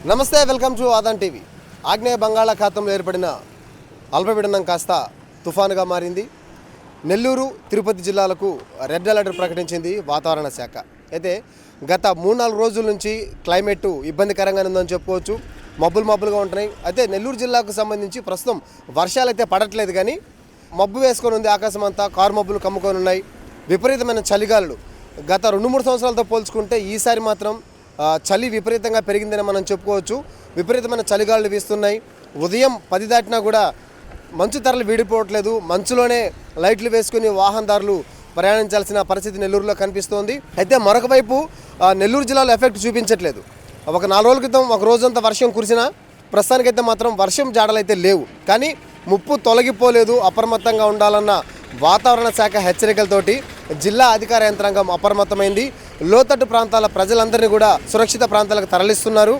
నమస్తే, welcome to Aadan TV. ఆగ్నేయ బంగాళాఖాతంలో ఏర్పడిన అల్పపీడనం కాస్త తుఫానుగా మారింది. నెల్లూరు, తిరుపతి జిల్లాలకు రెడ్ అలర్ట్ ప్రకటించింది వాతావరణ శాఖ. అయితే గత 3-4 రోజుల నుంచి క్లైమేట్ ఇబ్బందికరంగా ఉందని చెప్పుకోవచ్చు. మబ్బులుగా ఉంటున్నాయి. అయితే నెల్లూరు జిల్లాకు సంబంధించి ప్రస్తుతం వర్షాలు అయితే పడట్లేదు, కానీ మబ్బు వేసుకొని ఉంది. ఆకాశం అంతా కారు మబ్బులు కమ్ముకొని ఉన్నాయి. విపరీతమైన చలిగాలులు గత 2-3 సంవత్సరాలతో పోల్చుకుంటే ఈసారి మాత్రం చలి విపరీతంగా పెరిగిందని మనం చెప్పుకోవచ్చు. విపరీతమైన చలిగాలులు వీస్తున్నాయి. ఉదయం 10 దాటినా కూడా మంచు తెరలు వీడిపోవట్లేదు. మంచులోనే లైట్లు వేసుకుని వాహనదారులు ప్రయాణించాల్సిన పరిస్థితి నెల్లూరులో కనిపిస్తోంది. అయితే మరొక వైపు నెల్లూరు జిల్లాలో ఎఫెక్ట్ చూపించట్లేదు. ఒక 4 రోజుల క్రితం ఒక రోజంతా వర్షం కురిసినా ప్రస్తుతానికైతే మాత్రం వర్షం జాడలైతే లేవు. కానీ ముప్పు తొలగిపోలేదు. అప్రమత్తంగా ఉండాలన్న వాతావరణ శాఖ హెచ్చరికలతోటి జిల్లా అధికార యంత్రాంగం అప్రమత్తమైంది. లోతట్టు ప్రాంతాల ప్రజలందరినీ కూడా సురక్షిత ప్రాంతాలకు తరలిస్తున్నారు.